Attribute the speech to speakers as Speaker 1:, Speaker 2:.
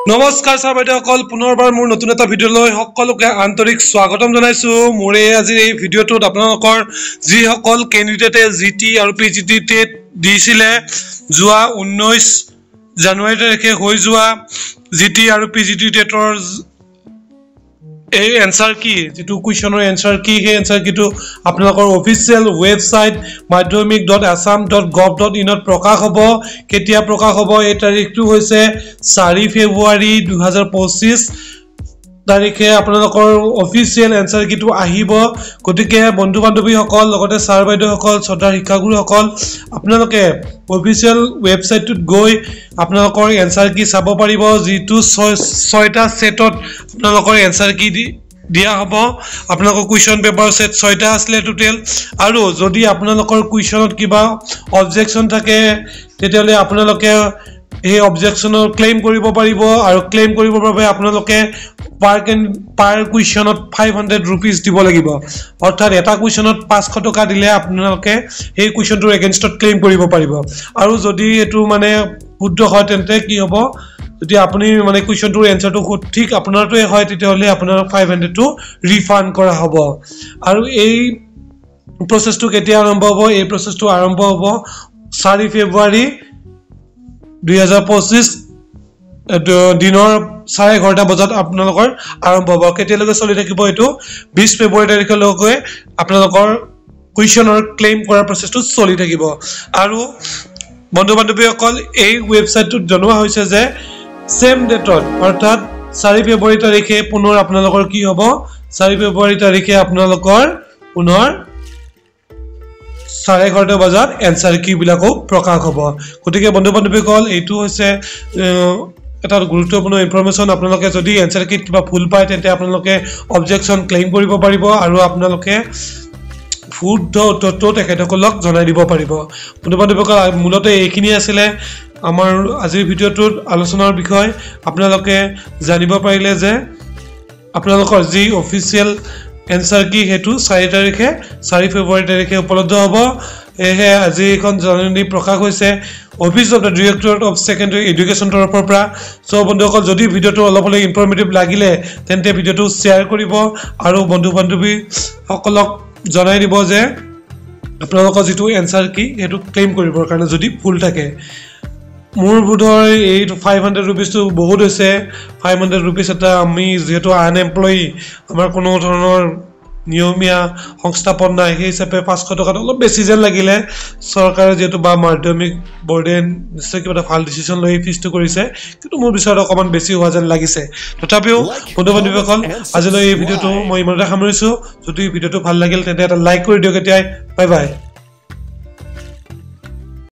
Speaker 1: নমস্কাৰ ছাৰ বাইদেউসকল পুনৰবাৰ মোৰ নতুন এটা ভিডিঅ'লৈ সকলোকে আন্তৰিক স্বাগতম জনাইছো মোৰ আজি এই ভিডিঅ'টোত আপোনালোকৰ যিসকল কেণ্ডিডেটে জিটি আৰু পিজিটি টেট দিছিলে যোৱা 19 জানুৱাৰী তাৰিখে হৈ যোৱা জিটি আৰু পিজিটি টেটৰ এই এনসাৰ কি যেটো কোৱেশ্চনৰ এনসাৰ কি হে এনসাৰ কিটো আপোনালোকৰ অফিচিয়েল ওয়েবসাইট madhyamik.assam.gov.in ত প্ৰকাশ হ'ব কেতিয়া প্ৰকাশ হ'ব এই তাৰিখটো হৈছে 4 ফেব্ৰুৱাৰী 2025 তাৰিখে আপোনালোকৰ অফিচিয়েল এনসাৰ কিটো আহিব গতিকে বন্ধু বান্ধৱী সকল লগতে ছাৰ বাইদেউ সকল শ্ৰদ্ধাৰ শিক্ষাগুৰু সকল আপোনালোকে অফিচিয়েল ওয়েবসাইটটোত গৈ আপোনালোকৰ এনসাৰ কি চাব পাৰিব যেটো 6টা সেটত আপোনালোকৰ এনসাৰ কি দিয়া হ'ব আপোনালোকৰ কোৱেশ্চন পেপাৰ সেট 6টা আছিল টোটাল আৰু যদি আপোনালোকৰ কোৱেশ্চনত কিবা অবজেকশন থাকে তেতিয়ালে আপোনালোকে এই অবজেকশনৰ ক্লেম কৰিব পাৰিব আৰু ক্লেম কৰিবৰ বাবে আপোনালোকে পাৰ কোৱেশ্চনত 500 रुपीस দিব লাগিব অৰ্থাৎ এটা কোৱেশ্চনত 500 টকা দিলে আপোনালোকে এই কোৱেশ্চনটোৰ এগেইনষ্টত ক্লেম কৰিব পাৰিব আৰু যদি এটো মানে শুদ্ধ হয় তেন্তে কি হ'ব যদি আপুনি মানে কোৱেশ্চনটোৰ এনসাৰটো ঠিক আপোনাৰটোই হয় তেতিয়ালে আপোনাৰ 500 টো ৰিফান্ড কৰা হ'ব আৰু এই প্ৰসেসটো কেতিয়া আৰম্ভ হ'ব এই প্ৰসেসটো আৰম্ভ হ'ব 4 ফেব্ৰুৱাৰী 2025 দিনৰ 11:30 বজাত আপোনালোকৰ আৰম্ভ হ'ব কেতিয়ালৈকে চলি থাকিব এটো 20 ফেব্ৰুৱাৰী তাৰিখলৈকে আপোনালোকৰ কোৱেশ্চনৰ ক্লেম কৰাৰ প্ৰসেসটো চলি থাকিব আৰু বন্ধু বান্ধৱীসকল এই ওয়েবসাইটটোত জনোৱা হৈছে যে সেম ডেটত অৰ্থাৎ 4 ফেব্ৰুৱাৰী তাৰিখে পুনৰ আপোনালোকৰ কি হ'ব 4 ফেব্ৰুৱাৰী তাৰিখে আপোনালোকৰ পুনৰ 11:30 বজাত এনসাৰ কি বিলাকো প্ৰকাশ হ'ব গতিকে বন্ধু বান্ধৱীসকল এইটো হৈছে এটা গুৰুত্বপূৰ্ণ ইনফৰমেশন আপোনালোকে যদি এনসাৰ কিট কিবা ভুল পায় তেন্তে আপোনালোকে অবজেকশন ক্লেম কৰিব পাৰিব আৰু আপোনালোকে শুদ্ধ তথ্য তেখেতসকলক জনাই দিব পাৰিব বন্ধু বান্ধৱীসকল মূলতে এইখিনি আছিল আমাৰ আজিৰ ভিডিঅ'টোত আলোচনাৰ বিষয় আপোনালোকে জানিব পাৰিলে যে আপোনালোকৰ যি অফিচিয়েল এনসাৰ কি হেতু 4 তাৰিখে 4 ফেব্ৰুৱাৰী তাৰিখে উপলব্ধ হ'ব এহে আজি এখন জাননী প্ৰকাশ হৈছে office of the directorate of secondary education তৰফৰ পৰা সো বন্ধুসকল যদি ভিডিঅটো অলপ ইনফৰমেটিভ লাগিলে তেন্তে ভিডিঅটো শেয়াৰ কৰিব আৰু বন্ধু বান্ধৱী সকলক জনাই দিব যে আপোনালোকৰ যেটো এনসাৰ কি হেতু ক্লেম কৰিবৰ কাৰণে যদি ভুল থাকে মোৰ বোধহয় এই 500 रुपीस তো বহুত হৈছে 500 रुपीस এটা আমি যেহেতু আনএমপ্লয়ি আমাৰ কোনো ধৰণৰ নিয়মীয়া সংস্থাপন নাই সেই হিচাপে 500 টকা অলপ বেছি যেন লাগিলে চৰকাৰে যেহেতু বা মাধ্যমিক বৰ্ডে নিশ্চয় কিবা ভাল ডিসিশন লৈ ফিজটো কৰিছে কিন্তু মোৰ বিচাৰত অকমান বেছি হোৱা যেন লাগিছে তথাপিও বন্ধু বান্ধৱীসকল আজিলৈ এই ভিডিঅটো মই ইমানতে সামৰিছো যদি ভিডিঅটো ভাল লাগিল তেন্তে এটা লাইক কৰি দিয়ক এতিয়া বাই বাই